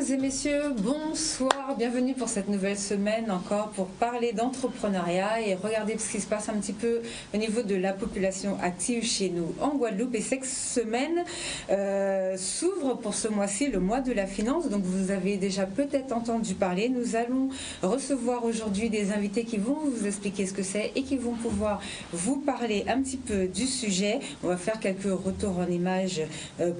et messieurs, bonsoir, bienvenue pour cette nouvelle semaine encore pour parler d'entrepreneuriat et regarder ce qui se passe un petit peu au niveau de la population active chez nous en Guadeloupe. Et cette semaine s'ouvre pour ce mois-ci le mois de la finance, donc vous avez déjà peut-être entendu parler. Nous allons recevoir aujourd'hui des invités qui vont vous expliquer ce que c'est et qui vont pouvoir vous parler un petit peu du sujet. On va faire quelques retours en images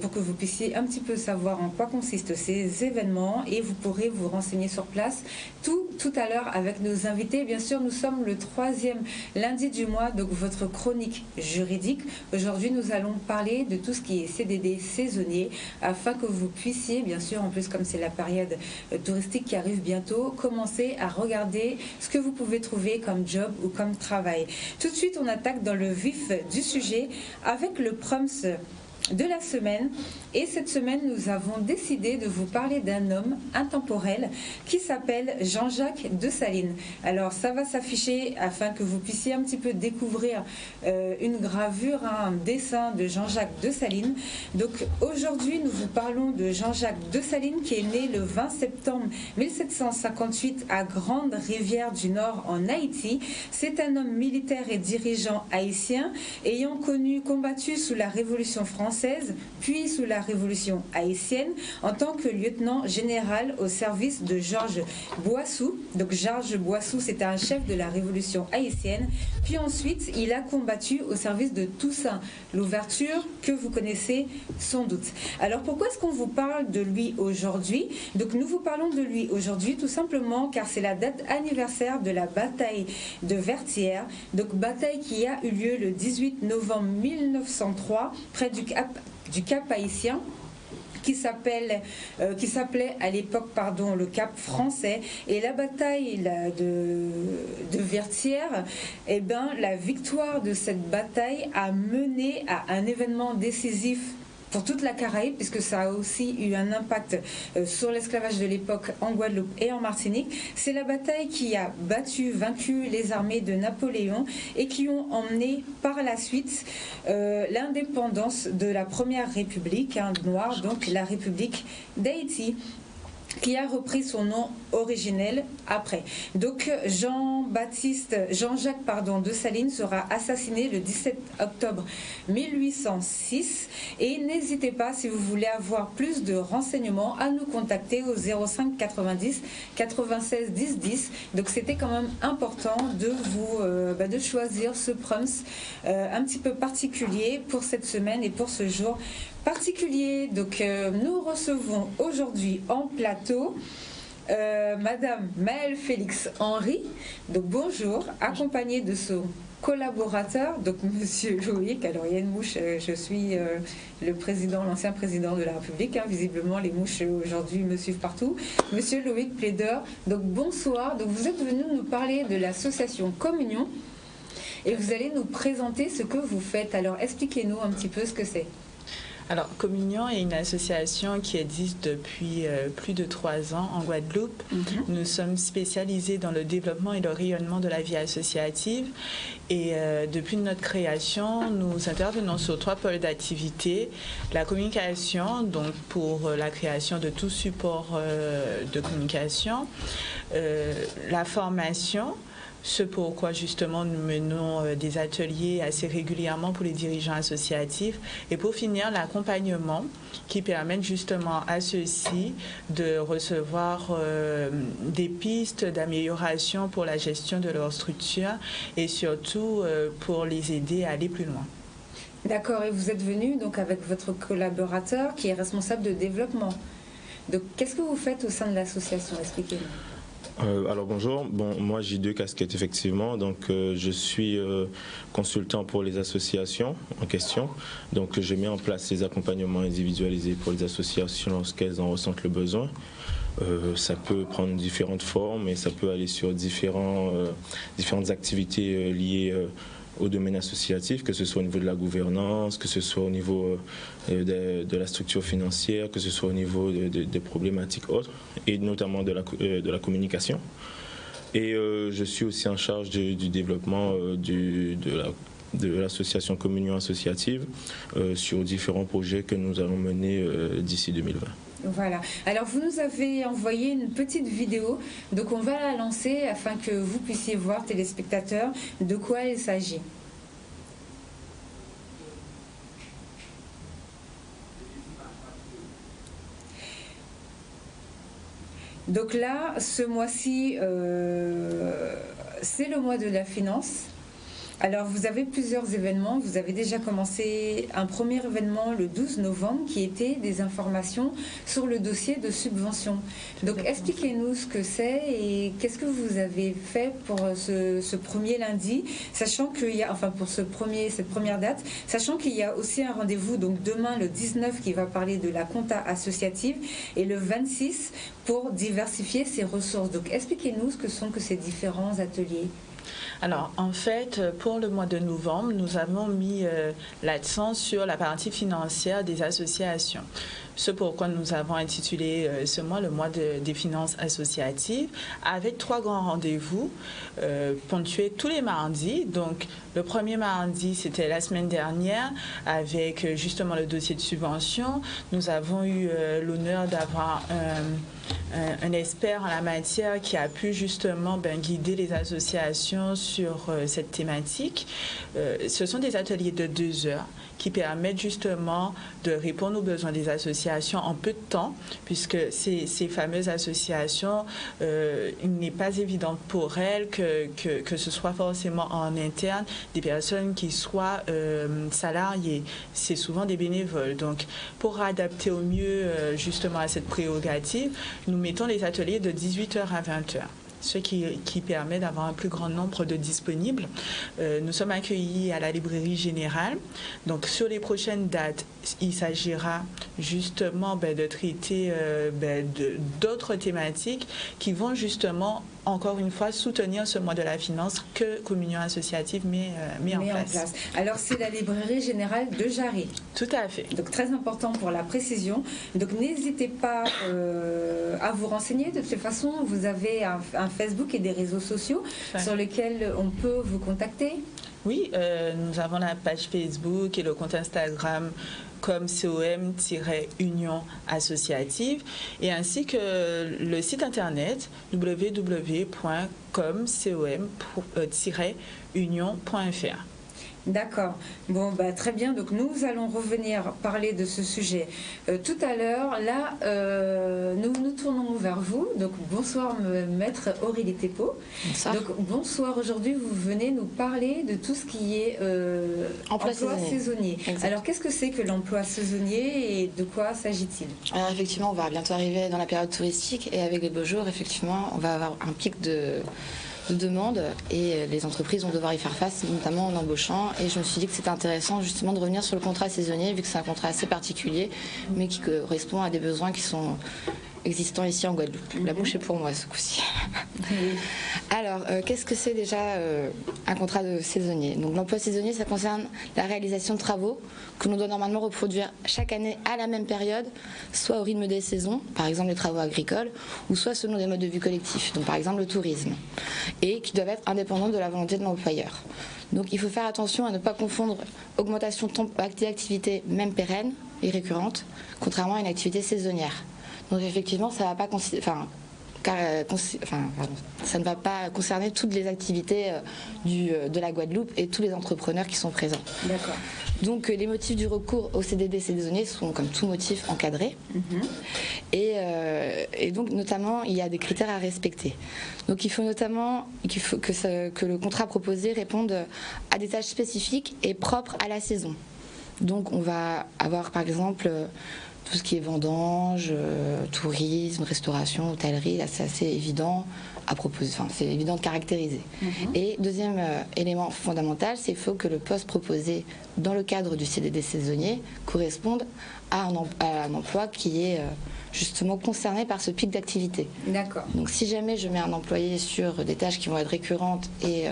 pour que vous puissiez un petit peu savoir en quoi consistent ces événements et vous pourrez vous renseigner sur place tout à l'heure avec nos invités. Bien sûr, nous sommes le 3e lundi du mois, donc votre chronique juridique. Aujourd'hui, nous allons parler de tout ce qui est CDD saisonnier afin que vous puissiez, bien sûr, en plus comme c'est la période touristique qui arrive bientôt, commencer à regarder ce que vous pouvez trouver comme job ou comme travail. Tout de suite, on attaque dans le vif du sujet avec le Proms de la semaine. Et cette semaine, nous avons décidé de vous parler d'un homme intemporel qui s'appelle Jean-Jacques Dessalines. Alors, ça va s'afficher afin que vous puissiez un petit peu découvrir une gravure, un dessin de Jean-Jacques Dessalines. Donc, aujourd'hui, nous vous parlons de Jean-Jacques Dessalines qui est né le 20 septembre 1758 à Grande-Rivière du Nord en Haïti. C'est un homme militaire et dirigeant haïtien ayant combattu sous la Révolution française, puis sous la Révolution haïtienne, en tant que lieutenant général au service de Georges Boissou. Donc Georges Boissou, c'était un chef de la Révolution haïtienne. Puis ensuite, il a combattu au service de Toussaint Louverture, que vous connaissez sans doute. Alors pourquoi est-ce qu'on vous parle de lui aujourd'hui? Donc nous vous parlons de lui aujourd'hui tout simplement car c'est la date anniversaire de la bataille de Vertières. Donc bataille qui a eu lieu le 18 novembre 1903 près du Cap Haïtien, qui s'appelait à l'époque le Cap Français. Et la bataille de Vertières, la victoire de cette bataille a mené à un événement décisif pour toute la Caraïbe, puisque ça a aussi eu un impact sur l'esclavage de l'époque en Guadeloupe et en Martinique. C'est la bataille qui a vaincu les armées de Napoléon et qui ont emmené par la suite l'indépendance de la première république noire, donc la République d'Haïti, qui a repris son nom originel après. Donc Jean-Jacques Dessalines sera assassiné le 17 octobre 1806 et n'hésitez pas, si vous voulez avoir plus de renseignements, à nous contacter au 05 90 96 10 10. Donc c'était quand même important de vous de choisir ce proms un petit peu particulier pour cette semaine et pour ce jour particulier. Donc nous recevons aujourd'hui en plateau Madame Maëlle Félix Henry, donc bonjour, accompagnée de son collaborateur, donc Monsieur Loïc. Alors il y a une mouche, je suis l'ancien président de la République, visiblement les mouches aujourd'hui me suivent partout. Monsieur Loïc Plaideur, donc bonsoir. Donc vous êtes venu nous parler de l'association Communion et vous allez nous présenter ce que vous faites. Alors expliquez-nous un petit peu ce que c'est. Alors, Communion est une association qui existe depuis plus de 3 ans en Guadeloupe. Nous sommes spécialisés dans le développement et le rayonnement de la vie associative. Et depuis notre création, nous intervenons sur 3 pôles d'activité. La communication, donc pour la création de tout support de communication. La formation, ce pourquoi justement nous menons des ateliers assez régulièrement pour les dirigeants associatifs, et pour finir l'accompagnement qui permet justement à ceux-ci de recevoir des pistes d'amélioration pour la gestion de leur structure et surtout pour les aider à aller plus loin. D'accord, et vous êtes venu donc avec votre collaborateur qui est responsable de développement. Donc qu'est-ce que vous faites au sein de l'association? Expliquez-nous. Alors bonjour, moi j'ai 2 casquettes effectivement, donc je suis consultant pour les associations en question, donc je mets en place les accompagnements individualisés pour les associations lorsqu'elles en ressentent le besoin. Ça peut prendre différentes formes et ça peut aller sur différentes activités liées au domaine associatif, que ce soit au niveau de la gouvernance, que ce soit au niveau de la structure financière, que ce soit au niveau des problématiques autres, et notamment de la communication. Et je suis aussi en charge du développement de l'association Communion Associative sur différents projets que nous allons mener d'ici 2020. Voilà. Alors, vous nous avez envoyé une petite vidéo, donc on va la lancer afin que vous puissiez voir, téléspectateurs, de quoi il s'agit. Donc là, ce mois-ci, c'est le mois de la finance. Alors, vous avez plusieurs événements. Vous avez déjà commencé un premier événement le 12 novembre qui était des informations sur le dossier de subvention. Donc, expliquez-nous ce que c'est et qu'est-ce que vous avez fait pour ce premier lundi, sachant qu'il y a, enfin pour cette première date, sachant qu'il y a aussi un rendez-vous, donc demain le 19 qui va parler de la compta associative et le 26 pour diversifier ses ressources. Donc, expliquez-nous ce que sont ces différents ateliers. Alors, en fait, pour le mois de novembre, nous avons mis l'accent sur la partie financière des associations. Ce pourquoi nous avons intitulé ce mois le mois des finances associatives, avec 3 grands rendez-vous ponctués tous les mardis. Donc, le premier mardi, c'était la semaine dernière, avec justement le dossier de subvention. Nous avons eu l'honneur d'avoir un expert en la matière qui a pu justement guider les associations sur cette thématique. Ce sont des ateliers de 2 heures qui permettent justement de répondre aux besoins des associations en peu de temps, puisque ces fameuses associations, il n'est pas évident pour elles que ce soit forcément en interne des personnes qui soient salariées. C'est souvent des bénévoles. Donc, pour adapter au mieux justement à cette prérogative, nous mettons les ateliers de 18h à 20h. Ce qui permet d'avoir un plus grand nombre de disponibles. Nous sommes accueillis à la librairie générale. Donc, sur les prochaines dates, il s'agira justement de traiter d'autres thématiques qui vont justement, encore une fois, soutenir ce mois de la finance que Communion Associative met en place. Alors, c'est la librairie générale de Jarry. Tout à fait. Donc, très important pour la précision. Donc, n'hésitez pas à vous renseigner. De toute façon, vous avez un Facebook et des réseaux sociaux sur lesquels on peut vous contacter. Oui, nous avons la page Facebook et le compte Instagram comme com-union associative et ainsi que le site internet www.com-union.fr. D'accord. Bon, très bien. Donc, nous allons revenir parler de ce sujet tout à l'heure. Là, nous nous tournons vers vous. Donc, bonsoir, maître Aurélie Thépeau. Bonsoir. Donc, bonsoir. Aujourd'hui, vous venez nous parler de tout ce qui est emploi saisonnier. Alors, qu'est-ce que c'est que l'emploi saisonnier et de quoi s'agit-il? Alors, effectivement, on va bientôt arriver dans la période touristique et avec les beaux jours, effectivement, on va avoir un pic de demande et les entreprises vont devoir y faire face, notamment en embauchant. Et je me suis dit que c'était intéressant justement de revenir sur le contrat saisonnier, vu que c'est un contrat assez particulier, mais qui correspond à des besoins qui sont existants ici en Guadeloupe. La bouche est pour moi ce coup-ci. Alors, qu'est-ce que c'est déjà un contrat de saisonnier? Donc, l'emploi saisonnier, ça concerne la réalisation de travaux que l'on doit normalement reproduire chaque année à la même période, soit au rythme des saisons, par exemple les travaux agricoles, ou soit selon des modes de vie collectifs, donc par exemple le tourisme, et qui doivent être indépendants de la volonté de l'employeur. Donc, il faut faire attention à ne pas confondre augmentation d'activité même pérenne et récurrente, contrairement à une activité saisonnière. Donc effectivement, ça va pas ça ne va pas concerner toutes les activités de la Guadeloupe et tous les entrepreneurs qui sont présents. D'accord. Donc les motifs du recours au CDD saisonnier sont comme tout motif encadrés. Et donc notamment, il y a des critères à respecter. Donc il faut notamment que le contrat proposé réponde à des tâches spécifiques et propres à la saison. Donc on va avoir par exemple tout ce qui est vendange, tourisme, restauration, hôtellerie, là c'est assez évident à proposer, c'est évident de caractériser. Et deuxième élément fondamental, c'est qu'il faut que le poste proposé dans le cadre du CDD saisonnier corresponde à un emploi qui est justement concerné par ce pic d'activité. D'accord. Donc si jamais je mets un employé sur des tâches qui vont être récurrentes et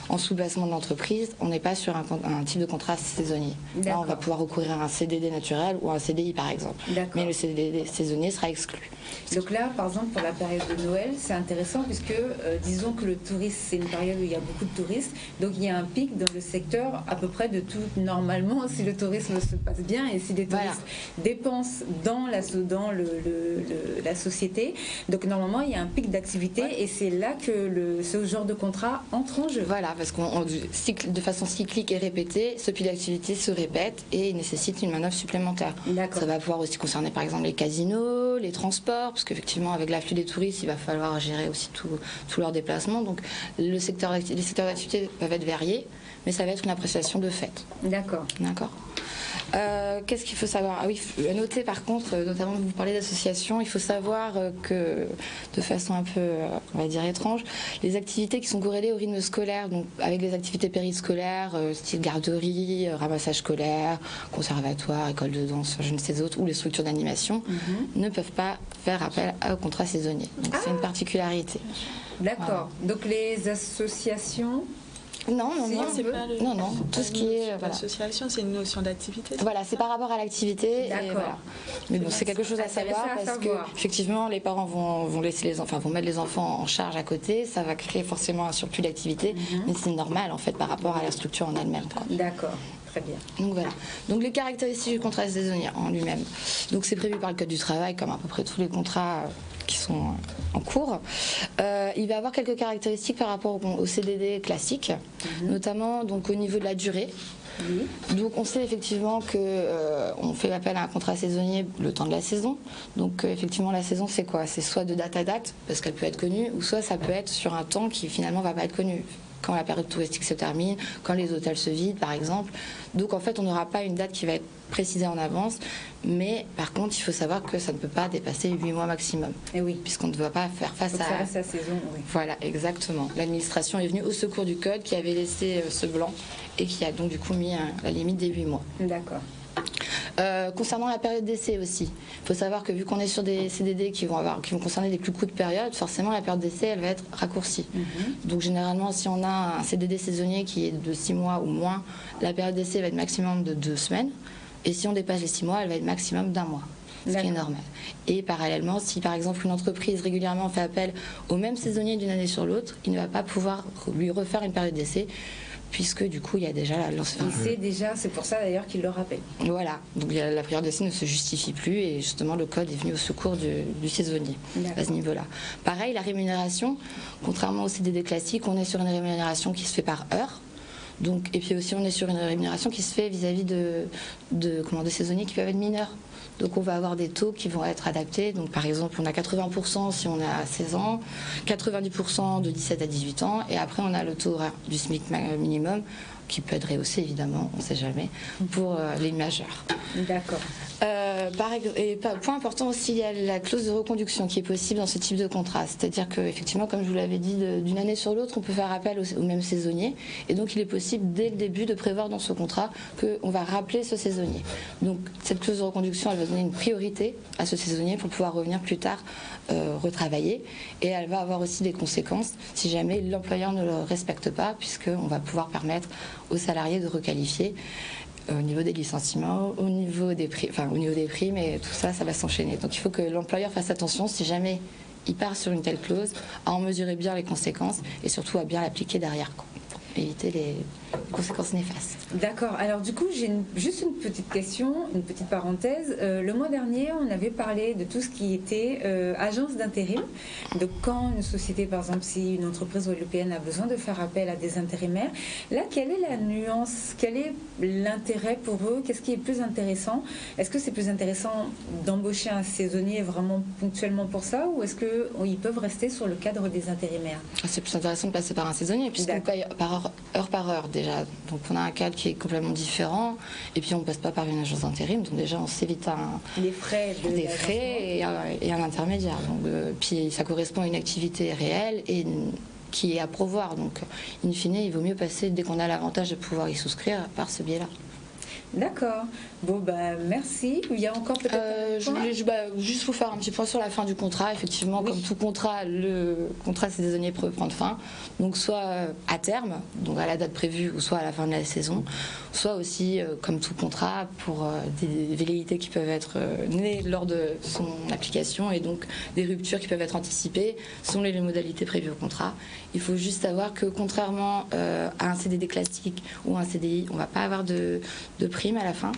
en sous-bassement de l'entreprise, on n'est pas sur un type de contrat saisonnier. Là, on va pouvoir recourir à un CDD naturel ou un CDI par exemple. Mais le CDD saisonnier sera exclu. Donc là, par exemple, pour la période de Noël, c'est intéressant puisque disons que le tourisme, c'est une période où il y a beaucoup de touristes. Donc il y a un pic dans le secteur à peu près de tout normalement si le tourisme se passe bien et si les touristes dépensent dans la société. Donc normalement, il y a un pic d'activité et c'est là que ce genre de contrat entre en jeu. Voilà, parce qu'on de façon cyclique et répétée, ce pic d'activité se répète et il nécessite une manœuvre supplémentaire. Ça va pouvoir aussi concerner par exemple les casinos, les transports, parce qu'effectivement avec l'afflux des touristes, il va falloir gérer aussi tous leurs déplacements. Donc les secteurs d'activité peuvent être variés, mais ça va être une appréciation de fait. D'accord. Qu'est-ce qu'il faut savoir? Ah oui, à noter par contre, notamment vous parlez d'associations, il faut savoir que de façon un peu, on va dire étrange, les activités qui sont corrélées au rythme scolaire, donc avec les activités périscolaires, style garderie, ramassage scolaire, conservatoire, école de danse, je ne sais autres, ou les structures d'animation, ne peuvent pas faire appel au contrat saisonnier. Donc c'est une particularité. D'accord. Voilà. Donc les associations... Non, tout ce qui est... L'association, c'est une notion d'activité. Voilà, c'est par rapport à l'activité. D'accord. Voilà. Mais bon, c'est quelque chose à savoir parce que, effectivement, les parents vont laisser vont mettre les enfants en charge à côté. Ça va créer forcément un surplus d'activité, mais c'est normal, en fait, par rapport à la structure en elle-même. D'accord. Très bien. Donc voilà. Donc les caractéristiques du contrat saisonnier en lui-même. Donc c'est prévu par le Code du travail, comme à peu près tous les contrats qui sont en cours. Il va avoir quelques caractéristiques par rapport au CDD classique, notamment donc au niveau de la durée. Donc on sait effectivement qu'on fait appel à un contrat saisonnier le temps de la saison. Donc effectivement la saison c'est quoi? C'est soit de date à date parce qu'elle peut être connue, ou soit ça peut être sur un temps qui finalement va pas être connu. Quand la période touristique se termine, quand les hôtels se vident par exemple. Donc en fait on n'aura pas une date qui va être précisée en avance, mais par contre il faut savoir que ça ne peut pas dépasser 8 mois maximum. Et oui. Puisqu'on ne doit pas faire face à... Ça reste la saison, oui. Voilà, exactement. L'administration est venue au secours du code qui avait laissé ce blanc et qui a donc du coup mis la limite des 8 mois. D'accord. Concernant la période d'essai aussi, il faut savoir que vu qu'on est sur des CDD qui vont concerner des plus courtes périodes, forcément la période d'essai elle va être raccourcie. Donc généralement si on a un CDD saisonnier qui est de 6 mois ou moins, la période d'essai va être maximum de 2 semaines, et si on dépasse les 6 mois, elle va être maximum d'1 mois. Ce qui est normal. Et parallèlement, si par exemple une entreprise régulièrement fait appel au même saisonnier d'une année sur l'autre, il ne va pas pouvoir lui refaire une période d'essai, puisque du coup il y a déjà c'est pour ça d'ailleurs qu'il le rappelle. Voilà, donc la période d'essai ne se justifie plus et justement le code est venu au secours du saisonnier à ce niveau-là. Pareil, la rémunération, contrairement au CDD classique, on est sur une rémunération qui se fait par heure. Donc, et puis aussi on est sur une rémunération qui se fait vis-à-vis de saisonniers qui peuvent être mineurs. Donc on va avoir des taux qui vont être adaptés. Donc par exemple, on a 80% si on a 16 ans, 90% de 17 à 18 ans, et après on a le taux horaire du SMIC minimum, qui peut être rehaussé évidemment, on ne sait jamais, pour les majeurs. D'accord. Point important aussi, il y a la clause de reconduction qui est possible dans ce type de contrat. C'est-à-dire qu'effectivement, comme je vous l'avais dit, d'une année sur l'autre, on peut faire appel au même saisonnier. Et donc, il est possible, dès le début, de prévoir dans ce contrat qu'on va rappeler ce saisonnier. Donc, cette clause de reconduction, elle va donner une priorité à ce saisonnier pour pouvoir revenir plus tard retravailler. Et elle va avoir aussi des conséquences si jamais l'employeur ne le respecte pas, puisqu'on va pouvoir permettre aux salariés de requalifier au niveau des licenciements, au niveau des primes, et tout ça, ça va s'enchaîner. Donc il faut que l'employeur fasse attention si jamais il part sur une telle clause, à en mesurer bien les conséquences et surtout à bien l'appliquer derrière, pour éviter les conséquences néfastes. D'accord. Alors du coup, j'ai juste une petite question, une petite parenthèse. Le mois dernier, on avait parlé de tout ce qui était agence d'intérim. Donc quand une société, par exemple, si une entreprise guadeloupéenne a besoin de faire appel à des intérimaires, là, quelle est la nuance? Quel est l'intérêt pour eux? Qu'est-ce qui est plus intéressant? Est-ce que c'est plus intéressant d'embaucher un saisonnier vraiment ponctuellement pour ça, ou est-ce qu'ils peuvent rester sur le cadre des intérimaires? C'est plus intéressant de passer par un saisonnier, puisqu'on paye heure par heure déjà. Donc on a un cadre qui est complètement différent, et puis on ne passe pas par une agence d'intérim, donc déjà on s'évite des frais et un intermédiaire. Donc, puis ça correspond à une activité réelle et qui est à pourvoir. Donc in fine, il vaut mieux passer, dès qu'on a l'avantage de pouvoir y souscrire, par ce biais-là. D'accord. Bon, merci. Il y a encore peut-être... je voulais juste vous faire un petit point sur la fin du contrat. Effectivement, oui. Comme tout contrat, le contrat saisonnier peut prendre fin. Donc, soit à terme, donc à la date prévue, ou soit à la fin de la saison. Soit aussi, comme tout contrat, pour des velléités qui peuvent être nées lors de son application et donc des ruptures qui peuvent être anticipées, sont les modalités prévues au contrat. Il faut juste savoir que, contrairement à un CDD classique ou un CDI, on ne va pas avoir de prime à la fin.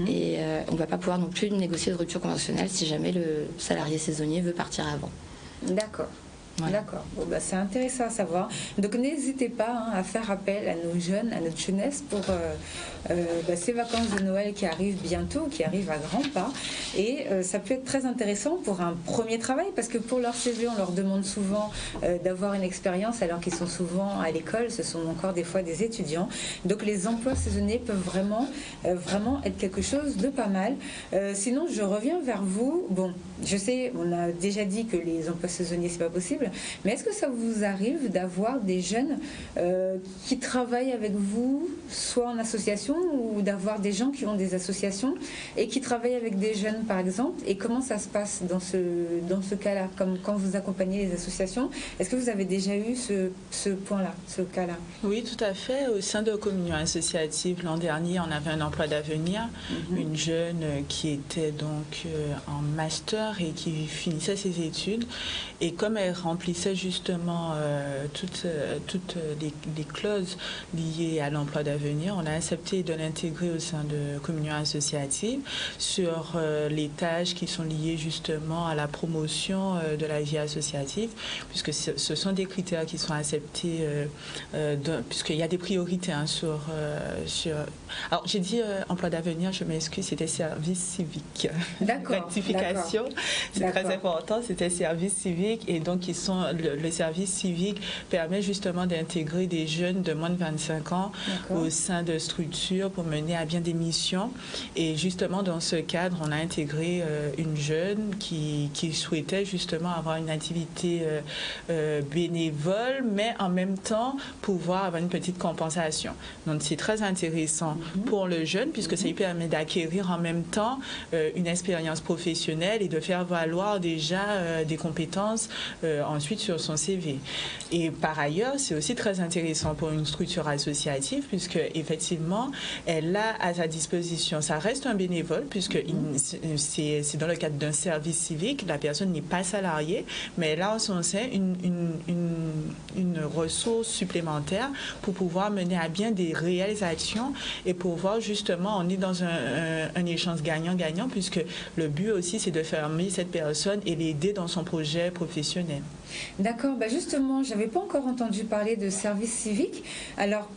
Et on ne va pas pouvoir non plus négocier de rupture conventionnelle si jamais le salarié saisonnier veut partir avant. D'accord. Voilà. D'accord, bon, c'est intéressant à savoir. Donc n'hésitez pas à faire appel à nos jeunes, à notre jeunesse pour ces vacances de Noël qui arrivent bientôt, qui arrivent à grands pas. Et ça peut être très intéressant pour un premier travail, parce que pour leur CV, on leur demande souvent d'avoir une expérience alors qu'ils sont souvent à l'école, ce sont encore des fois des étudiants. Donc les emplois saisonniers peuvent vraiment être quelque chose de pas mal. Sinon, je reviens vers vous. Bon, je sais, on a déjà dit que les emplois saisonniers, c'est pas possible. Mais est-ce que ça vous arrive d'avoir des jeunes qui travaillent avec vous, soit en association, ou d'avoir des gens qui ont des associations et qui travaillent avec des jeunes, par exemple? Et comment ça se passe dans ce cas-là, comme quand vous accompagnez les associations? Est-ce que vous avez déjà eu ce point-là, ce cas-là? Oui, tout à fait. Au sein de Communion Associative, l'an dernier, on avait un emploi d'avenir, une jeune qui était donc en master et qui finissait ses études. Et comme elle remplissait justement toutes les clauses liées à l'emploi d'avenir, on a accepté de l'intégrer au sein de Communion Associative sur les tâches qui sont liées justement à la promotion de la vie associative, puisque ce sont des critères qui sont acceptés, puisqu'il y a des priorités sur... Alors, j'ai dit emploi d'avenir, je m'excuse, c'était service civique. D'accord. Rectification, c'est très important, c'était service civique, et donc le service civique permet justement d'intégrer des jeunes de moins de 25 ans au sein de structures pour mener à bien des missions. Et justement, dans ce cadre, on a intégré une jeune qui souhaitait justement avoir une activité bénévole, mais en même temps pouvoir avoir une petite compensation. Donc, c'est très intéressant pour le jeune, puisque ça lui permet d'acquérir en même temps une expérience professionnelle et de faire valoir déjà des compétences ensuite sur son CV. Et par ailleurs, c'est aussi très intéressant pour une structure associative, puisque effectivement, elle a à sa disposition, ça reste un bénévole, puisque c'est dans le cadre d'un service civique, la personne n'est pas salariée, mais elle a en son sein une ressource supplémentaire pour pouvoir mener à bien des réalisations et pour voir justement, on est dans un échange gagnant-gagnant, puisque le but aussi, c'est de fermer cette personne et l'aider dans son projet professionnel. D'accord, justement, je n'avais pas encore entendu parler de service civique. Alors,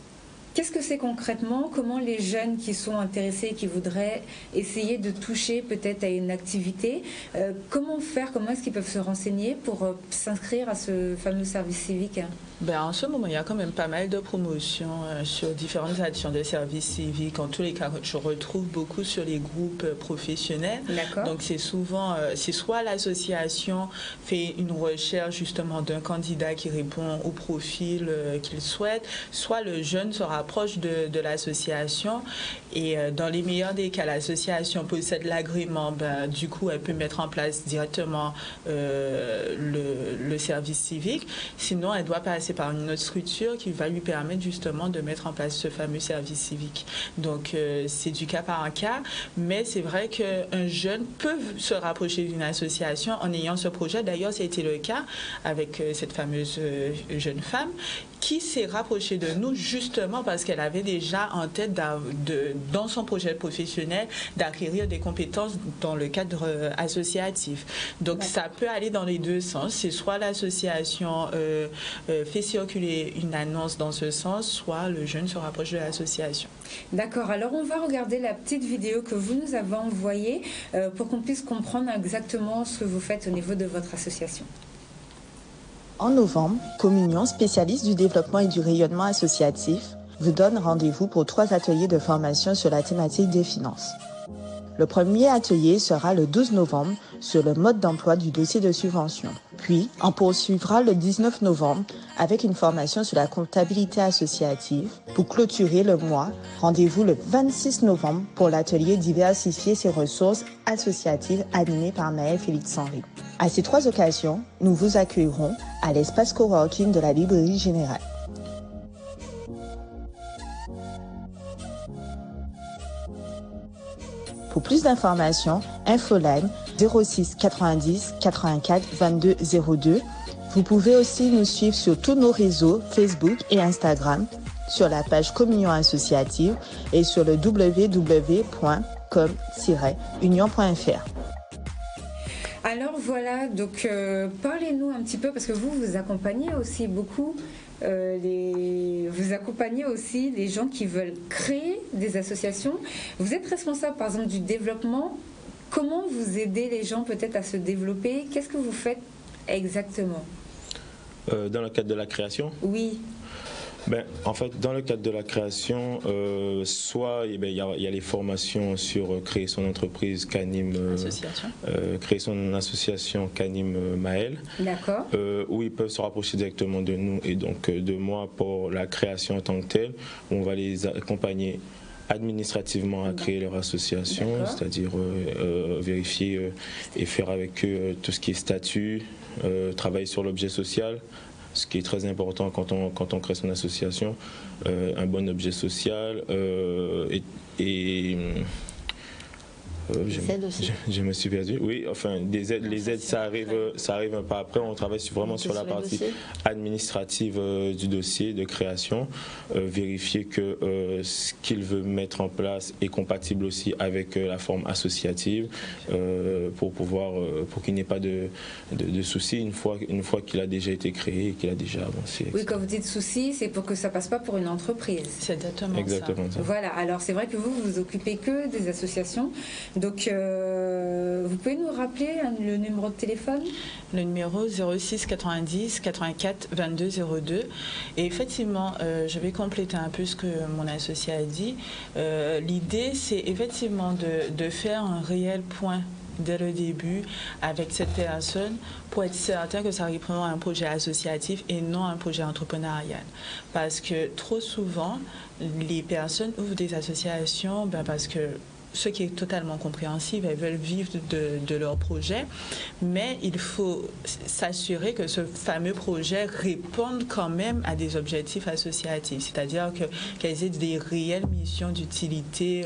qu'est-ce que c'est concrètement? Comment les jeunes qui sont intéressés, qui voudraient essayer de toucher peut-être à une activité, comment faire? Comment est-ce qu'ils peuvent se renseigner pour s'inscrire à ce fameux service civique? En ce moment, il y a quand même pas mal de promotions sur différentes actions de service civique. En tous les cas, je retrouve beaucoup sur les groupes professionnels. Donc, c'est souvent, c'est soit l'association fait une recherche justement d'un candidat qui répond au profil qu'il souhaite, soit le jeune se rapproche de l'association. Et dans les meilleurs des cas, l'association possède l'agrément. Du coup, elle peut mettre en place directement le service civique. Sinon, elle doit passer par une autre structure qui va lui permettre justement de mettre en place ce fameux service civique. Donc, c'est du cas par cas, mais c'est vrai qu'un jeune peut se rapprocher d'une association en ayant ce projet. D'ailleurs, ça a été le cas avec cette fameuse jeune femme qui s'est rapprochée de nous justement parce qu'elle avait déjà en tête dans son projet professionnel d'acquérir des compétences dans le cadre associatif. Donc ça peut aller dans les deux sens. C'est soit l'association fait circuler une annonce dans ce sens, soit le jeune se rapproche de l'association. D'accord, alors on va regarder la petite vidéo que vous nous avez envoyée pour qu'on puisse comprendre exactement ce que vous faites au niveau de votre association. En novembre, Communion, spécialiste du développement et du rayonnement associatif, vous donne rendez-vous pour 3 ateliers de formation sur la thématique des finances. Le premier atelier sera le 12 novembre sur le mode d'emploi du dossier de subvention. Puis, on poursuivra le 19 novembre avec une formation sur la comptabilité associative. Pour clôturer le mois, rendez-vous le 26 novembre pour l'atelier Diversifier ses ressources associatives animé par Maëlle Félix-Henry. À ces 3 occasions, nous vous accueillerons à l'espace coworking de la Librairie Générale. Pour plus d'informations, infoline 06 90 84 22 02. Vous pouvez aussi nous suivre sur tous nos réseaux Facebook et Instagram. sur la page Communion associative et sur le www.com-union.fr. Alors voilà, donc parlez-nous un petit peu, parce que vous accompagnez aussi beaucoup vous accompagnez aussi les gens qui veulent créer des associations. Vous êtes responsable par exemple du développement. Comment vous aidez les gens peut-être à se développer? Qu'est-ce que vous faites exactement? Dans le cadre de la création? Oui. En fait, dans le cadre de la création, soit il y a les formations sur créer son entreprise qu'anime créer son association qu'anime Maël. D'accord. Où ils peuvent se rapprocher directement de nous et donc de moi pour la création en tant que telle. On va les accompagner administrativement à créer leur association, c'est-à-dire vérifier et faire avec eux tout ce qui est statut, travailler sur l'objet social. Ce qui est très important quand on crée son association, un bon objet social je me suis perdu. Oui, enfin, les aides, ça arrive un peu après. On travaille vraiment sur la partie administrative du dossier de création, vérifier que ce qu'il veut mettre en place est compatible aussi avec la forme associative, pour qu'il n'y ait pas de soucis une fois qu'il a déjà été créé et qu'il a déjà avancé. Etc. Oui, quand vous dites soucis, c'est pour que ça passe pas pour une entreprise. C'est exactement ça. Voilà. Alors c'est vrai que vous occupez que des associations. Donc, vous pouvez nous rappeler le numéro de téléphone? Le numéro 06 90 84 22 02. Et effectivement, je vais compléter un peu ce que mon associé a dit. L'idée, c'est effectivement de faire un réel point dès le début avec cette personne pour être certain que ça répond à un projet associatif et non à un projet entrepreneurial. Parce que trop souvent, les personnes ouvrent des associations parce que ce qui est totalement compréhensible, elles veulent vivre de leur projet, mais il faut s'assurer que ce fameux projet réponde quand même à des objectifs associatifs, c'est-à-dire qu'elles aient des réelles missions d'utilité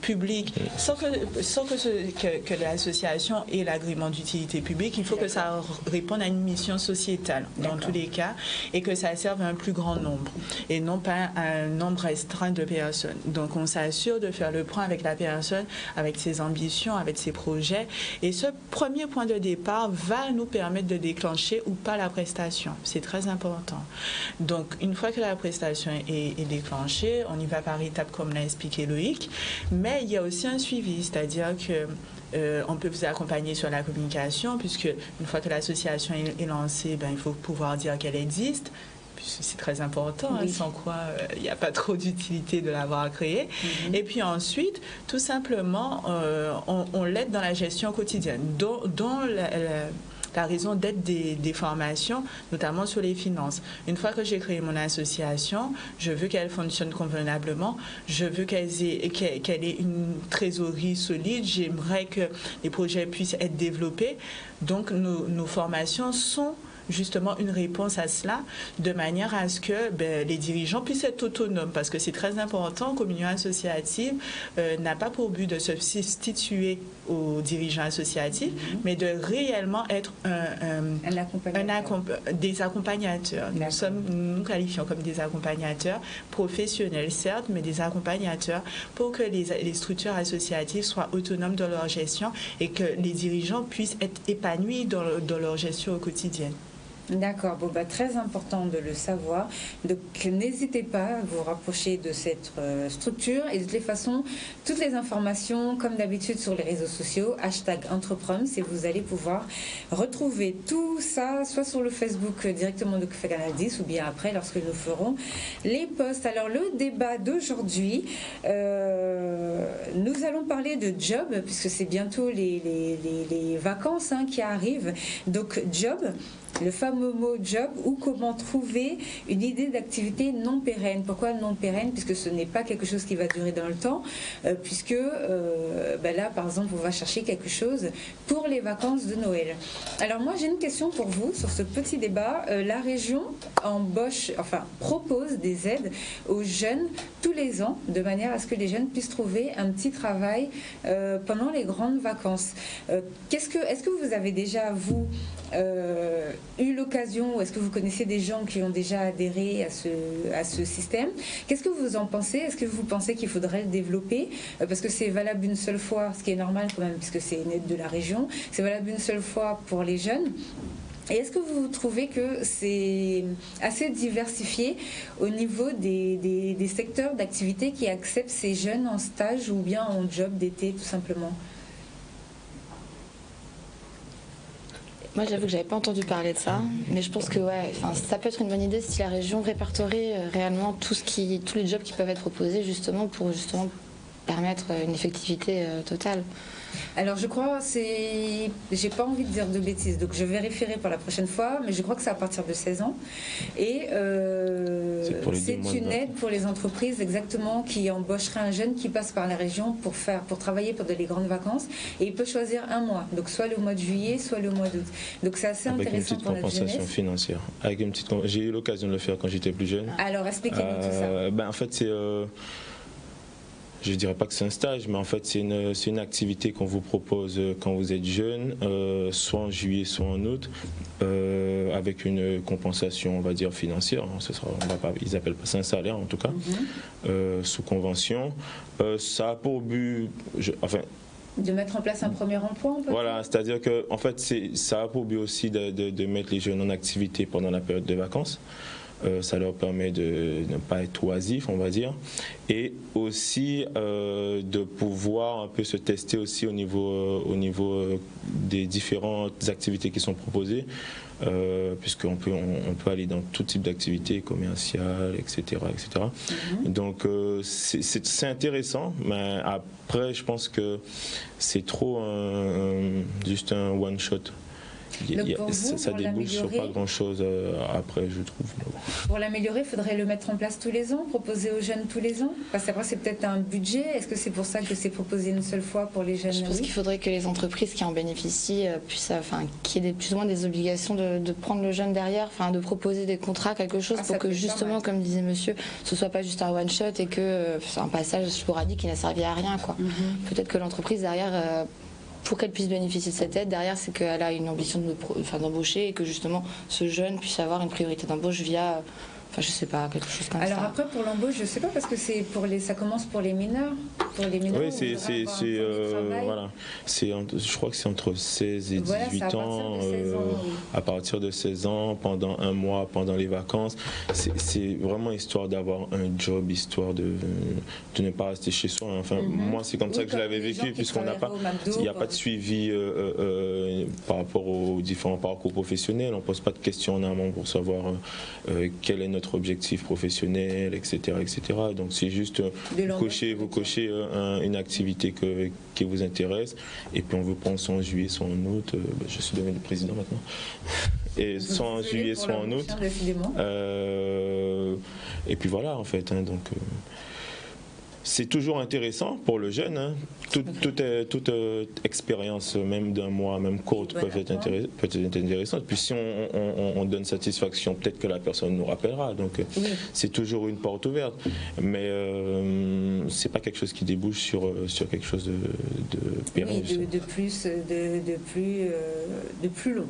publique, sans que l'association ait l'agrément d'utilité publique. Il faut que ça réponde à une mission sociétale dans tous les cas et que ça serve à un plus grand nombre et non pas à un nombre restreint de personnes. Donc on s'assure de faire le point avec la personne, avec ses ambitions, avec ses projets. Et ce premier point de départ va nous permettre de déclencher ou pas la prestation. C'est très important. Donc une fois que la prestation est déclenchée, on y va par étapes comme l'a expliqué Loïc. Mais il y a aussi un suivi, c'est-à-dire que on peut vous accompagner sur la communication, puisque une fois que l'association est lancée, il faut pouvoir dire qu'elle existe. C'est très important, sans quoi il n'y a pas trop d'utilité de l'avoir créé. Et puis ensuite, tout simplement, on l'aide dans la gestion quotidienne, dont la raison d'être des formations, notamment sur les finances. Une fois que j'ai créé mon association, je veux qu'elle fonctionne convenablement, je veux qu'elle ait une trésorerie solide, j'aimerais que les projets puissent être développés. Donc nos formations sont justement une réponse à cela, de manière à ce que les dirigeants puissent être autonomes, parce que c'est très important. Communion associative n'a pas pour but de se substituer aux dirigeants associatifs, mais de réellement être des accompagnateurs. Nous qualifions comme des accompagnateurs professionnels, certes, mais des accompagnateurs pour que les structures associatives soient autonomes dans leur gestion et que les dirigeants puissent être épanouis dans leur gestion au quotidien. D'accord, très important de le savoir. Donc n'hésitez pas à vous rapprocher de cette structure et de toutes les façons, toutes les informations, comme d'habitude sur les réseaux sociaux, #Entreprendre, et vous allez pouvoir retrouver tout ça, soit sur le Facebook directement de Canal 10 ou bien après lorsque nous ferons les posts. Alors le débat d'aujourd'hui, nous allons parler de job, puisque c'est bientôt les vacances qui arrivent. Donc job, le fameux mot job, ou comment trouver une idée d'activité non pérenne. Pourquoi non pérenne? Puisque ce n'est pas quelque chose qui va durer dans le temps, puisque là, par exemple, on va chercher quelque chose pour les vacances de Noël. Alors moi, j'ai une question pour vous sur ce petit débat. La région propose des aides aux jeunes tous les ans, de manière à ce que les jeunes puissent trouver un petit travail pendant les grandes vacances. Est-ce que vous avez déjà, vous, eu l'occasion, ou est-ce que vous connaissez des gens qui ont déjà adhéré à ce système? Qu'est-ce que vous en pensez? Est-ce que vous pensez qu'il faudrait le développer? Parce que c'est valable une seule fois, ce qui est normal quand même, puisque c'est une aide de la région. C'est valable une seule fois pour les jeunes. Et est-ce que vous trouvez que c'est assez diversifié au niveau des secteurs d'activité qui acceptent ces jeunes en stage ou bien en job d'été, tout simplement? Moi, j'avoue que j'avais pas entendu parler de ça, mais je pense que ça peut être une bonne idée si la région répertoriait réellement tous les jobs qui peuvent être proposés pour permettre une effectivité totale. Alors je crois, j'ai pas envie de dire de bêtises, donc je vérifierai pour la prochaine fois, mais je crois que c'est à partir de 16 ans. Et c'est une aide pour les entreprises exactement qui embaucheraient un jeune qui passe par la région pour travailler pendant les grandes vacances. Et il peut choisir un mois, donc soit le mois de juillet, soit le mois d'août. Donc c'est assez intéressant pour notre jeunesse. Avec une petite compensation financière. J'ai eu l'occasion de le faire quand j'étais plus jeune. Alors expliquez-nous tout ça. En fait, c'est... je ne dirais pas que c'est un stage, mais en fait, c'est une activité qu'on vous propose quand vous êtes jeune, soit en juillet, soit en août, avec une compensation, on va dire, financière. Ils n'appellent pas ça un salaire, en tout cas, sous convention. Ça a pour but... de mettre en place un premier emploi, Voilà, c'est-à-dire que en fait, ça a pour but aussi de mettre les jeunes en activité pendant la période de vacances. Ça leur permet de ne pas être oisifs, on va dire, et aussi de pouvoir un peu se tester aussi au niveau des différentes activités qui sont proposées, puisqu'on peut aller dans tout type d'activités commerciales, etc. etc. Donc c'est intéressant, mais après je pense que c'est trop juste un one shot. Ça débouche sur pas grand-chose après, je trouve. Pour l'améliorer, il faudrait le mettre en place tous les ans, proposer aux jeunes tous les ans. Parce qu'après, c'est peut-être un budget. Est-ce que c'est pour ça que c'est proposé une seule fois pour les jeunes? Je pense qu'il faudrait que les entreprises qui en bénéficient puissent, qu'il y ait plus ou moins des obligations de prendre le jeune derrière, de proposer des contrats, quelque chose pour que justement, comme disait monsieur, ce soit pas juste un one shot et que c'est un passage sporadique qui n'a servi à rien, quoi. Peut-être que l'entreprise derrière, pour qu'elle puisse bénéficier de cette aide, derrière, c'est qu'elle a une ambition d'embaucher et que justement ce jeune puisse avoir une priorité d'embauche via, je sais pas, quelque chose comme ça. Alors après, pour l'embauche, je sais pas, parce que ça commence pour les mineurs. Pour les mineurs, oui, voilà. Je crois que c'est entre 16 et 18 ans. À partir de 16 ans, pendant un mois, pendant les vacances. C'est vraiment histoire d'avoir un job, histoire de ne pas rester chez soi. Enfin, moi, c'est comme ça que je l'avais vécu, puisqu'on n'a pas, il n'y a pas de suivi par rapport aux différents parcours professionnels. On ne pose pas de questions en amont pour savoir quel est notre objectif professionnel, etc. etc. Donc c'est juste vous cochez une activité qui vous intéresse, et puis on vous prend soit en juillet, soit en août. Je suis devenu le président maintenant. Et soit en juillet, soit en août. Et puis voilà, en fait. Donc c'est toujours intéressant pour le jeune. Toute expérience, même d'un mois, même courte, peut être intéressante. Puis si on donne satisfaction, peut-être que la personne nous rappellera. Donc c'est toujours une porte ouverte. Mais c'est pas quelque chose qui débouche sur quelque chose de pérenne. Oui, de plus long.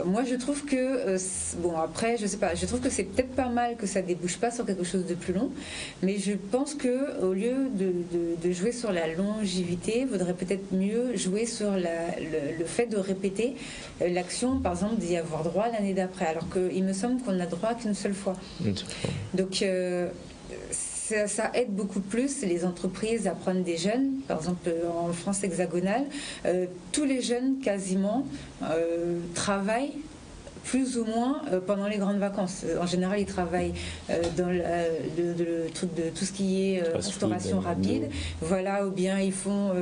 Moi je trouve que après je sais pas, je trouve que c'est peut-être pas mal que ça débouche pas sur quelque chose de plus long, mais je pense que au lieu de jouer sur la longévité, il vaudrait peut-être mieux jouer sur le fait de répéter l'action, par exemple d'y avoir droit l'année d'après, alors qu'il me semble qu'on n'a droit qu'une seule fois. Donc ça aide beaucoup plus les entreprises à prendre des jeunes. Par exemple, en France hexagonale, tous les jeunes quasiment travaillent plus ou moins pendant les grandes vacances. En général, ils travaillent dans le truc de tout ce qui est restauration rapide. Voilà, ou bien ils font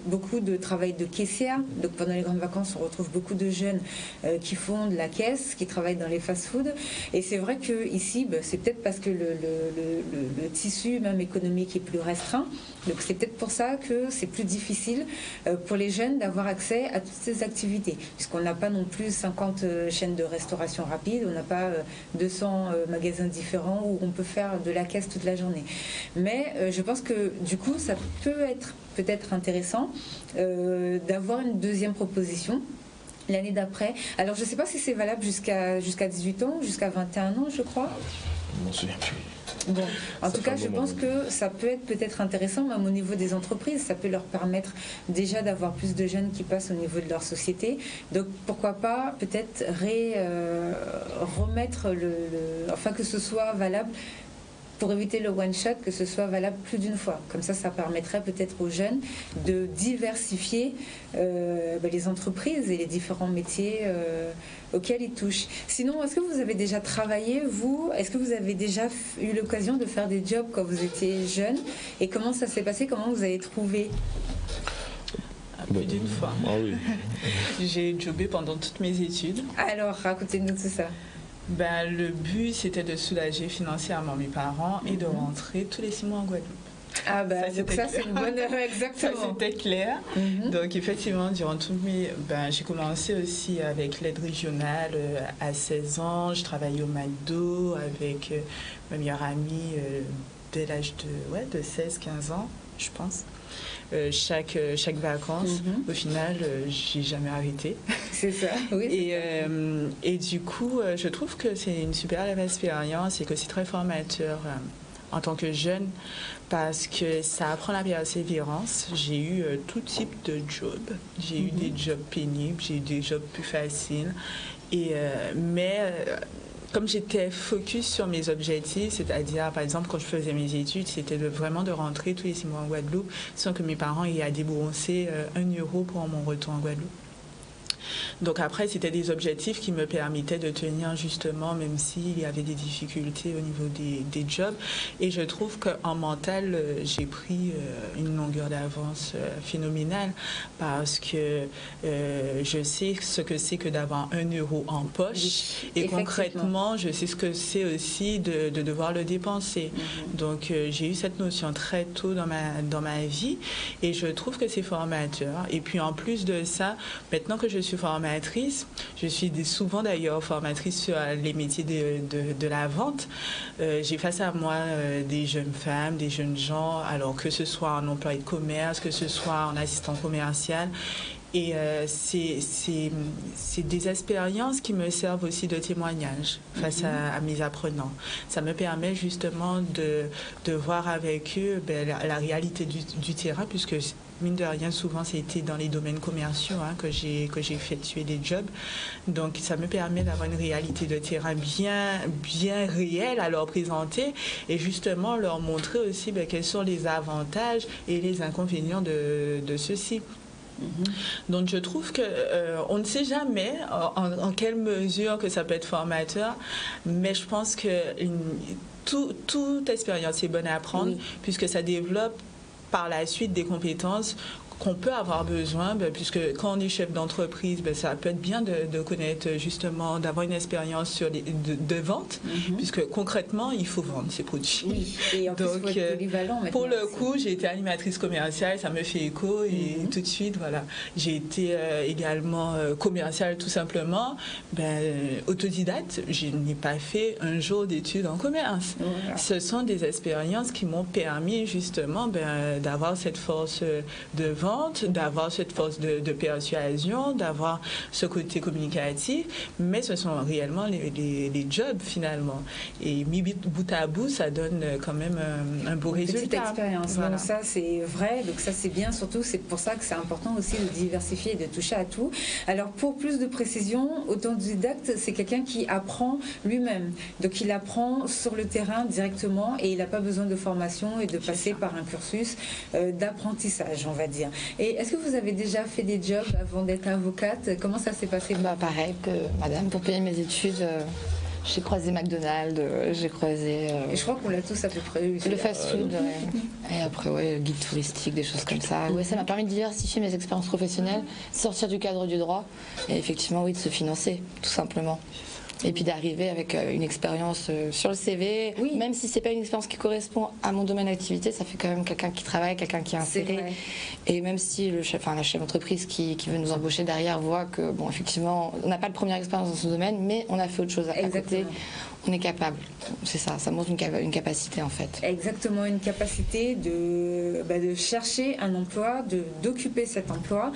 beaucoup de travail de caissière. Donc pendant les grandes vacances, on retrouve beaucoup de jeunes qui font de la caisse, qui travaillent dans les fast-foods. Et c'est vrai qu'ici, c'est peut-être parce que le tissu même économique est plus restreint. Donc c'est peut-être pour ça que c'est plus difficile pour les jeunes d'avoir accès à toutes ces activités. Puisqu'on n'a pas non plus 50 chaînes de restauration rapide, on n'a pas 200 magasins différents où on peut faire de la caisse toute la journée. Mais je pense que du coup, ça peut être peut-être intéressant d'avoir une deuxième proposition l'année d'après. Alors, je ne sais pas si c'est valable jusqu'à 18 ans, jusqu'à 21 ans, je crois. Je m'en souviens plus. Bon, en tout cas, je pense que ça peut être peut-être intéressant, même au niveau des entreprises. Ça peut leur permettre déjà d'avoir plus de jeunes qui passent au niveau de leur société. Donc, pourquoi pas peut-être remettre enfin que ce soit valable, pour éviter le one-shot, que ce soit valable plus d'une fois. Comme ça permettrait peut-être aux jeunes de diversifier les entreprises et les différents métiers auxquels ils touchent. Sinon, est-ce que vous avez déjà travaillé, vous? Est-ce que vous avez déjà eu l'occasion de faire des jobs quand vous étiez jeune? Et comment ça s'est passé? Comment vous avez trouvé? Plus d'une fois. Ah oui. J'ai jobé pendant toutes mes études. Alors, racontez-nous tout ça. Le but, c'était de soulager financièrement mes parents et de rentrer tous les 6 mois en Guadeloupe. Ah donc ça c'est une bonne heure, exactement. Ça c'était clair. Donc effectivement, durant toutes j'ai commencé aussi avec l'aide régionale à 16 ans. Je travaillais au McDo avec ma meilleure amie dès l'âge de 16-15 ans, je pense. Chaque vacances, au final, j'ai jamais arrêté. C'est ça, oui. Et du coup, je trouve que c'est une super expérience et que c'est très formateur en tant que jeune parce que ça apprend la persévérance. J'ai eu tout type de jobs. J'ai eu des jobs pénibles, j'ai eu des jobs plus faciles. Comme j'étais focus sur mes objectifs, c'est-à-dire, par exemple, quand je faisais mes études, c'était vraiment de rentrer tous les 6 mois en Guadeloupe sans que mes parents aient à débourser 1 euro pour mon retour en Guadeloupe. Donc après, c'était des objectifs qui me permettaient de tenir justement, même s'il y avait des difficultés au niveau des jobs. Et je trouve qu'en mental, j'ai pris une longueur d'avance phénoménale parce que je sais ce que c'est que d'avoir 1 euro en poche. Oui, et concrètement, je sais ce que c'est aussi de devoir le dépenser. Donc j'ai eu cette notion très tôt dans ma vie et je trouve que c'est formateur. Et puis en plus de ça, maintenant que je suis formatrice, je suis souvent d'ailleurs formatrice sur les métiers de la vente. J'ai face à moi des jeunes femmes, des jeunes gens, alors que ce soit en employé de commerce, que ce soit en assistant commercial. Et c'est des expériences qui me servent aussi de témoignage face à mes apprenants. Ça me permet justement de voir avec eux la réalité du terrain, puisque mine de rien, souvent, c'était dans les domaines commerciaux que j'ai effectué des jobs. Donc, ça me permet d'avoir une réalité de terrain bien réelle à leur présenter et justement leur montrer aussi quels sont les avantages et les inconvénients de ceci. Donc je trouve que on ne sait jamais en quelle mesure que ça peut être formateur, mais je pense que toute expérience est bonne à apprendre puisque ça développe par la suite des compétences qu'on peut avoir besoin, puisque quand on est chef d'entreprise, ça peut être bien de connaître justement, d'avoir une expérience de vente, puisque concrètement, il faut vendre ses produits. Oui, et en plus, il faut être polyvalent. Pour le coup, j'ai été animatrice commerciale, ça me fait écho, et tout de suite, voilà. J'ai été également commerciale, tout simplement. Autodidacte, je n'ai pas fait un jour d'études en commerce. Voilà. Ce sont des expériences qui m'ont permis justement d'avoir cette force de vente, d'avoir cette force de persuasion, d'avoir ce côté communicatif, mais ce sont réellement les jobs finalement. Et mis bout à bout, ça donne quand même un beau résultat. Petite expérience. Voilà. Donc ça c'est vrai, donc ça c'est bien, surtout c'est pour ça que c'est important aussi de diversifier et de toucher à tout. Alors pour plus de précision, autodidacte, c'est quelqu'un qui apprend lui-même. Donc il apprend sur le terrain directement et il n'a pas besoin de formation et de passer par un cursus d'apprentissage, on va dire. Et est-ce que vous avez déjà fait des jobs avant d'être avocate? Comment ça s'est passé? Pareil que madame, pour payer mes études, j'ai croisé McDonald's, j'ai croisé... Et je crois qu'on l'a tous à peu près eu. Le fast-food, et après, guide touristique, des choses comme ça. Ouais, ça m'a permis de diversifier mes expériences professionnelles, sortir du cadre du droit, et effectivement, de se financer, tout simplement. Et puis d'arriver avec une expérience sur le CV, même si c'est pas une expérience qui correspond à mon domaine d'activité, ça fait quand même quelqu'un qui travaille, quelqu'un qui est inséré. Et même si la chef d'entreprise qui veut nous embaucher derrière voit que, effectivement, on n'a pas de première expérience dans ce domaine, mais on a fait autre chose à côté. On est capable, c'est ça, ça montre une capacité en fait. Exactement, une capacité de chercher un emploi, d'occuper cet emploi,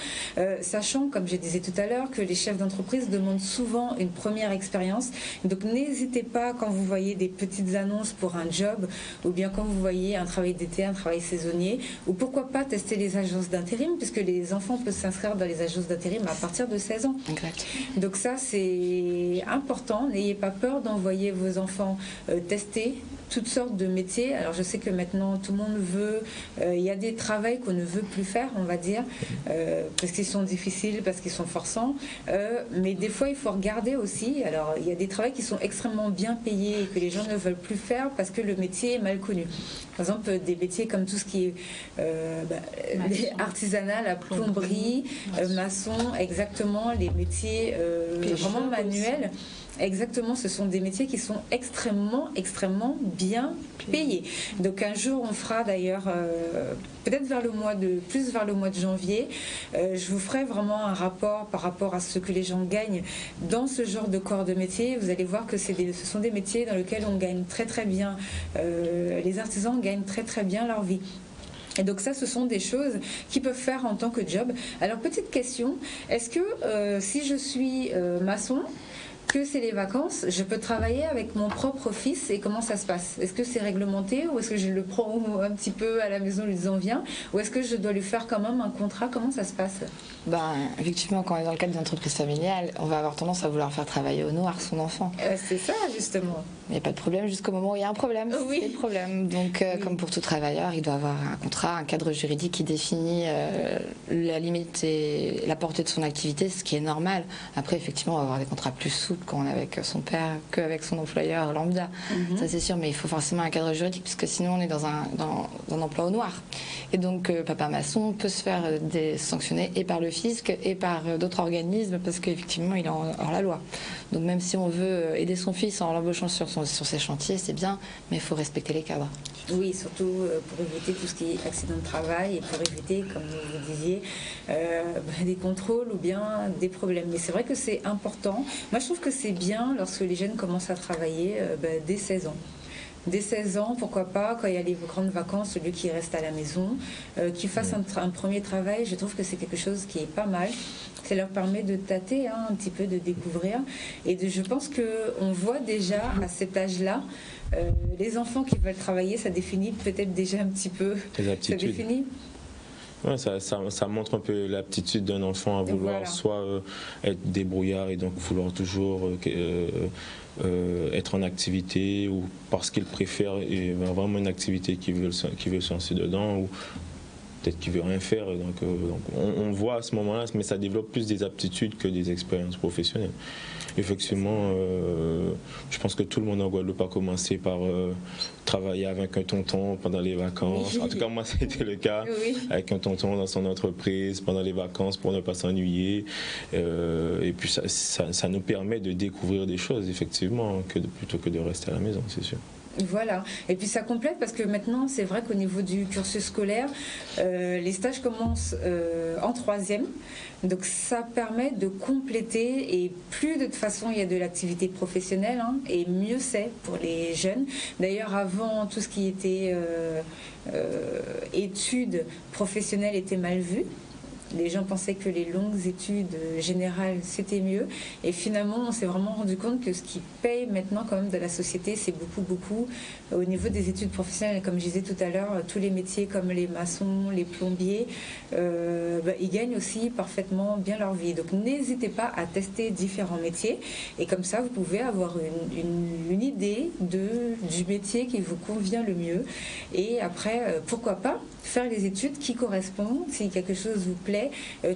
sachant, comme je disais tout à l'heure, que les chefs d'entreprise demandent souvent une première expérience. Donc n'hésitez pas quand vous voyez des petites annonces pour un job, ou bien quand vous voyez un travail d'été, un travail saisonnier, ou pourquoi pas tester les agences d'intérim, puisque les enfants peuvent s'inscrire dans les agences d'intérim à partir de 16 ans. Exact. Donc ça, c'est important. N'ayez pas peur d'envoyer vos enfants tester toutes sortes de métiers. Alors je sais que maintenant tout le monde veut, il y a des travails qu'on ne veut plus faire, on va dire, parce qu'ils sont difficiles, parce qu'ils sont forçants, mais des fois il faut regarder aussi. Alors il y a des travails qui sont extrêmement bien payés et que les gens ne veulent plus faire parce que le métier est mal connu. Par exemple, des métiers comme tout ce qui est artisanat, la plomberie, maçon, exactement, les métiers vraiment manuels. Exactement, ce sont des métiers qui sont extrêmement bien payés. Donc un jour, on fera d'ailleurs, peut-être vers le mois de janvier, je vous ferai vraiment un rapport par rapport à ce que les gens gagnent dans ce genre de corps de métier. Vous allez voir que ce sont des métiers dans lesquels on gagne très bien, les artisans gagnent très bien leur vie. Et donc ça, ce sont des choses qu'ils peuvent faire en tant que job. Alors, petite question, est-ce que si je suis maçon, que c'est les vacances, je peux travailler avec mon propre fils et comment ça se passe? Est-ce que c'est réglementé ou est-ce que je le prends un petit peu à la maison, lui disant viens, ou est-ce que je dois lui faire quand même un contrat? Comment ça se passe? Effectivement, quand on est dans le cadre d'une entreprise familiale, on va avoir tendance à vouloir faire travailler au noir son enfant. C'est ça, justement. Il n'y a pas de problème jusqu'au moment où il y a un problème. Oui. C'est le problème. Donc, comme pour tout travailleur, il doit avoir un contrat, un cadre juridique qui définit la limite et la portée de son activité, ce qui est normal. Après, effectivement, on va avoir des contrats plus souples quand on est avec son père qu'avec son employeur lambda. Ça, c'est sûr, mais il faut forcément un cadre juridique, puisque sinon, on est dans un emploi au noir. Et donc, papa maçon peut se faire sanctionner et par le fisc et par d'autres organismes, parce qu'effectivement, il est hors la loi. Donc, même si on veut aider son fils en l'embauchant sur ses chantiers, c'est bien, mais il faut respecter les cadres. Oui, surtout pour éviter tout ce qui est accident de travail et pour éviter, comme vous disiez, des contrôles ou bien des problèmes. Mais c'est vrai que c'est important. Moi, je trouve que c'est bien lorsque les jeunes commencent à travailler dès 16 ans. Dès 16 ans, pourquoi pas, quand il y a les grandes vacances, au lieu qu'ils restent à la maison, qu'ils fassent un premier travail, je trouve que c'est quelque chose qui est pas mal. Ça leur permet de tâter un petit peu, de découvrir. Et je pense qu'on voit déjà à cet âge-là, les enfants qui veulent travailler, ça définit peut-être déjà un petit peu. Les aptitudes. Ça définit. Ouais, ça montre un peu l'aptitude d'un enfant à vouloir soit être débrouillard et donc vouloir toujours être en activité, ou parce qu'il préfère vraiment une activité qu'il veut se lancer dedans, ou peut-être qu'il veut rien faire. Donc on voit à ce moment-là, mais ça développe plus des aptitudes que des expériences professionnelles. Effectivement, je pense que tout le monde en Guadeloupe a commencé par travailler avec un tonton pendant les vacances. En tout cas, moi, c'était le cas, avec un tonton dans son entreprise pendant les vacances pour ne pas s'ennuyer. Et puis, ça nous permet de découvrir des choses, effectivement, plutôt que de rester à la maison, c'est sûr. Voilà, et puis ça complète parce que maintenant c'est vrai qu'au niveau du cursus scolaire, les stages commencent en 3e, donc ça permet de compléter, et plus de toute façon il y a de l'activité professionnelle, et mieux c'est pour les jeunes. D'ailleurs, avant, tout ce qui était études professionnelles était mal vu. Les gens pensaient que les longues études générales, c'était mieux. Et finalement, on s'est vraiment rendu compte que ce qui paye maintenant quand même de la société, c'est beaucoup au niveau des études professionnelles. Et comme je disais tout à l'heure, tous les métiers comme les maçons, les plombiers, ils gagnent aussi parfaitement bien leur vie. Donc n'hésitez pas à tester différents métiers. Et comme ça, vous pouvez avoir une idée du métier qui vous convient le mieux. Et après, pourquoi pas faire les études qui correspondent, si quelque chose vous plaît,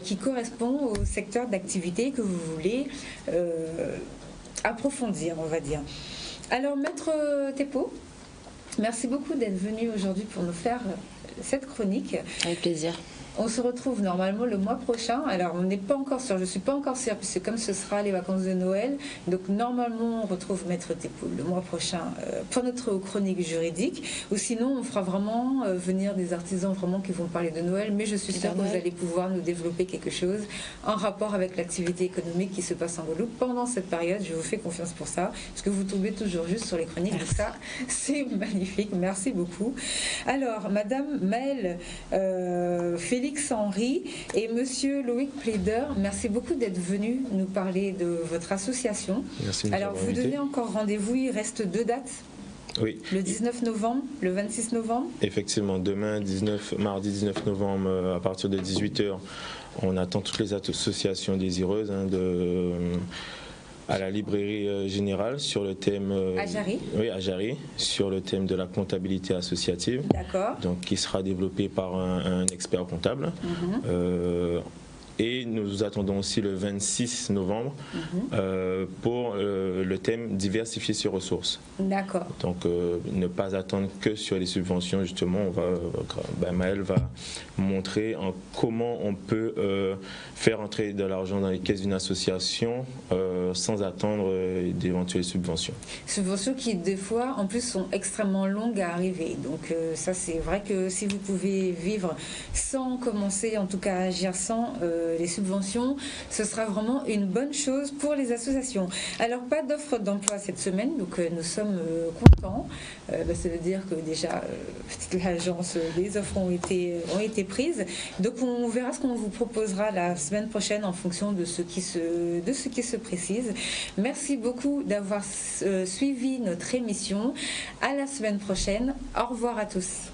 qui correspond au secteur d'activité que vous voulez approfondir, on va dire. Alors, Maître Thépeau, merci beaucoup d'être venu aujourd'hui pour nous faire cette chronique. Avec plaisir. On se retrouve normalement le mois prochain. Alors, on n'est pas encore sûr, je ne suis pas encore sûre, puisque comme ce sera les vacances de Noël, donc normalement, on retrouve Maître Tepoul le mois prochain pour notre chronique juridique. Ou sinon, on fera vraiment venir des artisans vraiment qui vont parler de Noël, mais je suis sûre que vous allez pouvoir nous développer quelque chose en rapport avec l'activité économique qui se passe en Guadeloupe pendant cette période. Je vous fais confiance pour ça, parce que vous tombez toujours juste sur les chroniques. Et ça, c'est magnifique. Merci beaucoup. Alors, Madame Maëlle Félix-Henry et Monsieur Loïc Plaider, merci beaucoup d'être venus nous parler de votre association. Merci. Alors, vous donnez encore rendez-vous, il reste 2 dates. Oui. Le 19 novembre, le 26 novembre. Effectivement, demain, mardi 19 novembre, à partir de 18h, on attend toutes les associations désireuses à la librairie générale sur le thème à Jarry. Oui, à Jarry, sur le thème de la comptabilité associative. D'accord. Donc qui sera développé par un expert comptable. Et nous attendons aussi le 26 novembre pour le thème diversifier ses ressources. D'accord. Donc ne pas attendre que sur les subventions, justement, Maëlle va montrer comment on peut faire entrer de l'argent dans les caisses d'une association sans attendre d'éventuelles subventions. Subventions qui des fois en plus sont extrêmement longues à arriver. Donc ça c'est vrai que si vous pouvez vivre sans commencer, en tout cas à agir sans les subventions, ce sera vraiment une bonne chose pour les associations. Alors pas d'offre d'emploi cette semaine, donc nous sommes contents. Ça veut dire que déjà l'agence, les offres ont été prises. Donc on verra ce qu'on vous proposera la semaine prochaine en fonction de ce qui se précise. Merci beaucoup d'avoir suivi notre émission. À la semaine prochaine. Au revoir à tous.